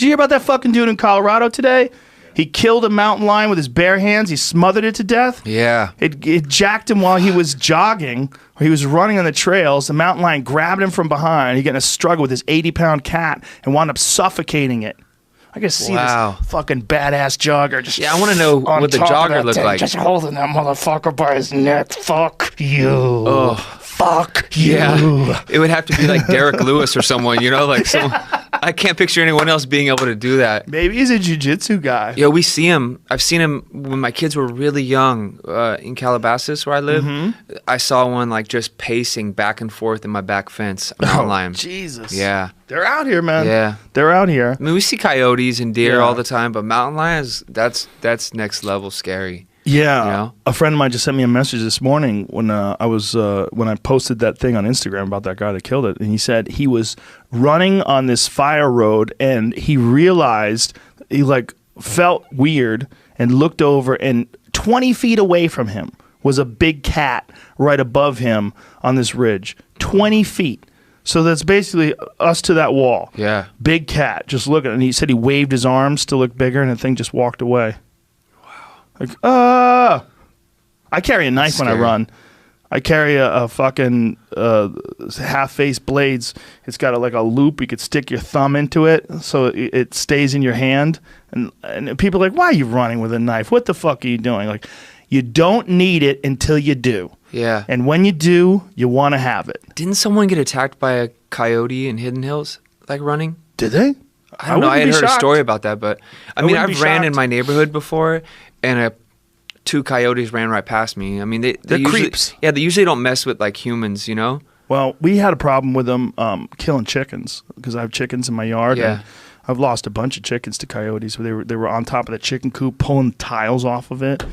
Did you hear about that fucking dude in Colorado today? He killed a mountain lion with his bare hands. He smothered it to death. Yeah. It jacked him while he was jogging, or he was running on the trails. The mountain lion grabbed him from behind. He got in a struggle with his 80-pound cat and wound up suffocating it. I can see this fucking badass jogger just I want to know what the jogger looked like. Just holding that motherfucker by his neck. Fuck you. Oh. Fuck you. Yeah. It would have to be like Derek Lewis or someone, you know? Like someone, I can't picture anyone else being able to do that. Maybe he's a jiu-jitsu guy. Yeah, we see him. I've seen him when my kids were really young in Calabasas where I live. Mm-hmm. I saw one like just pacing back and forth in my back fence. A mountain lion. Jesus. Yeah. They're out here, man. Yeah. They're out here. I mean, we see coyotes and deer all the time, but mountain lions, that's next level scary. Yeah, you know? A friend of mine just sent me a message this morning when when I posted that thing on Instagram about that guy that killed it, and he said he was running on this fire road and he realized he like felt weird and looked over, and 20 feet away from him was a big cat right above him on this ridge. 20 feet. So that's basically us to that wall. Yeah. Big cat just looking, and he said he waved his arms to look bigger, and the thing just walked away. Like, I carry a knife when I run. I carry a fucking half-face blades. It's got like a loop. You could stick your thumb into it so it stays in your hand. And people are like, why are you running with a knife? What the fuck are you doing? Like, you don't need it until you do. Yeah. And when you do, you want to have it. Didn't someone get attacked by a coyote in Hidden Hills, like running? Did they? I don't know. I had heard a story about that, but I mean, I've ran in my neighborhood before, and two coyotes ran right past me. I mean, they're usually creeps. Yeah, they usually don't mess with like humans, you know. Well, we had a problem with them killing chickens because I have chickens in my yard. Yeah. And I've lost a bunch of chickens to coyotes. They were on top of the chicken coop pulling tiles off of it.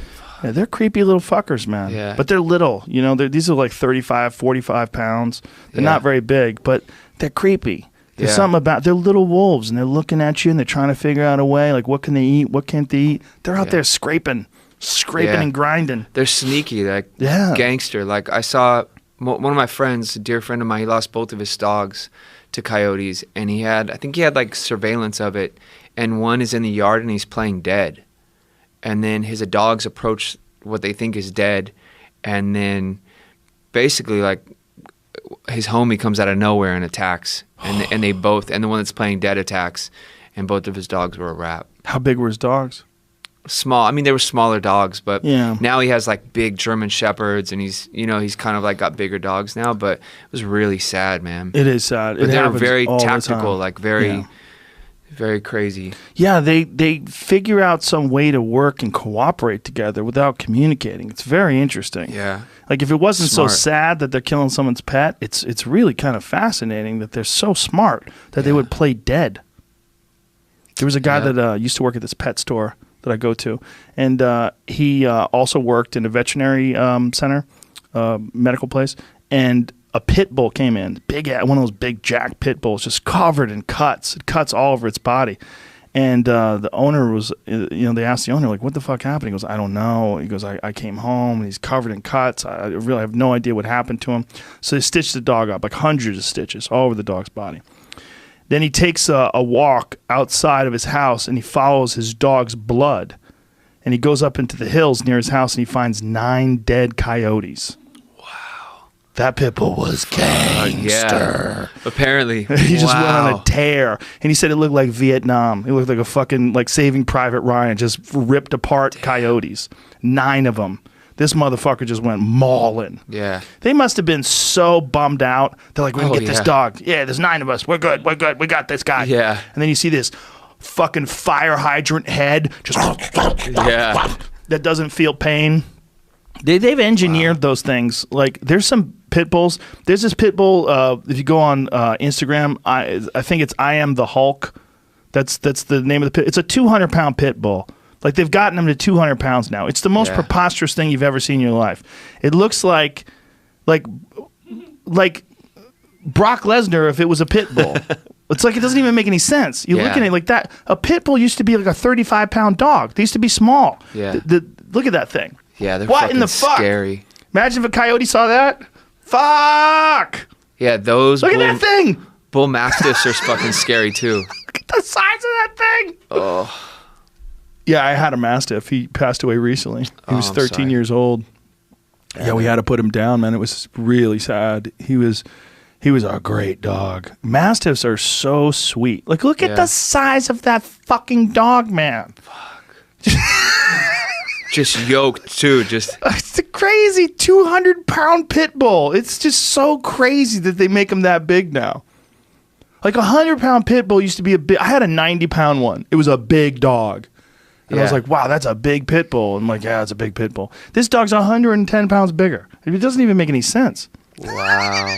Yeah, they're creepy little fuckers, man. Yeah. But they're little. You know, these are like 35, 45 pounds. They're not very big, but they're creepy. There's something about, they're little wolves, and they're looking at you, and they're trying to figure out a way, like, what can they eat, what can't they eat? They're out there scraping and grinding. They're sneaky, like gangster. Like I saw one of my friends, a dear friend of mine, he lost both of his dogs to coyotes, and I think he had like surveillance of it, and one is in the yard and he's playing dead. And then his dogs approach what they think is dead, and then basically like his homie comes out of nowhere and attacks, and they both, and the one that's playing dead attacks, and both of his dogs were a wrap. How big were his dogs? Small. I mean, they were smaller dogs, but yeah. Now he has like big German Shepherds, and he's kind of like got bigger dogs now. But it was really sad, man. It is sad. But they're very tactical, like very crazy. Yeah, they figure out some way to work and cooperate together without communicating. It's very interesting. Yeah. Like if it wasn't so sad that they're killing someone's pet, it's really kind of fascinating that they're so smart that they would play dead. There was a guy that used to work at this pet store that I go to, and he also worked in a veterinary center, medical place, and a pit bull came in, one of those big jack pit bulls, just covered in cuts. It cuts all over its body. And the owner was, they asked the owner, like, what the fuck happened? He goes, I don't know. He goes, I came home, and he's covered in cuts. I really have no idea what happened to him. So they stitched the dog up, like hundreds of stitches all over the dog's body. Then he takes a walk outside of his house, and he follows his dog's blood. And he goes up into the hills near his house, and he finds 9 dead coyotes. That pit bull was gangster. Yeah. Apparently. He just went on a tear. And he said it looked like Vietnam. It looked like a fucking, like Saving Private Ryan, just ripped apart coyotes. 9 of them. This motherfucker just went mauling. Yeah. They must have been so bummed out. They're like, we can get this dog. Yeah, there's 9 of us. We're good. We got this guy. Yeah. And then you see this fucking fire hydrant head just that doesn't feel pain. They've engineered those things. Like, there's some pit bulls. There's this pit bull. If you go on Instagram, I think it's I Am the Hulk. That's the name of the pit. It's a 200-pound pit bull. Like, they've gotten him to 200 pounds now. It's the most preposterous thing you've ever seen in your life. It looks like Brock Lesnar if it was a pit bull. It's like it doesn't even make any sense. You're looking at it like that. A pit bull used to be like a 35-pound dog. They used to be small. Yeah. Look at that thing. Yeah, they're what fucking in the fuck? Scary. Imagine if a coyote saw that. Fuck! Yeah, those Look at that thing! Bull mastiffs are fucking scary too. The size of that thing. Oh. Yeah, I had a Mastiff. He passed away recently. He was 13 years old. Yeah, we had to put him down, man. It was really sad. He was a great dog. Mastiffs are so sweet. Like, look at the size of that fucking dog, man. Fuck. Just yoked, too. Just it's a crazy 200-pound pit bull. It's just so crazy that they make them that big now. Like, 100-pound pit bull used to be a big... I had a 90-pound one. It was a big dog. And I was like, wow, that's a big pit bull. I'm like, yeah, it's a big pit bull. This dog's 110 pounds bigger. It doesn't even make any sense. Wow.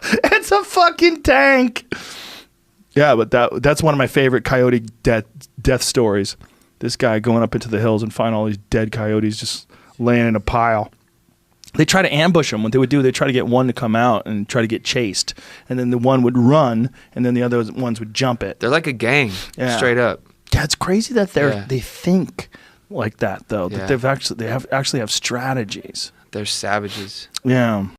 It's a fucking tank. Yeah, but that's one of my favorite coyote death stories. This guy going up into the hills and find all these dead coyotes just laying in a pile. They try to ambush them. What they would do, they try to get one to come out and try to get chased. And then the one would run, and then the other ones would jump it. They're like a gang, straight up. Yeah, it's crazy that they think like that, though. That they actually have strategies. They're savages. Yeah.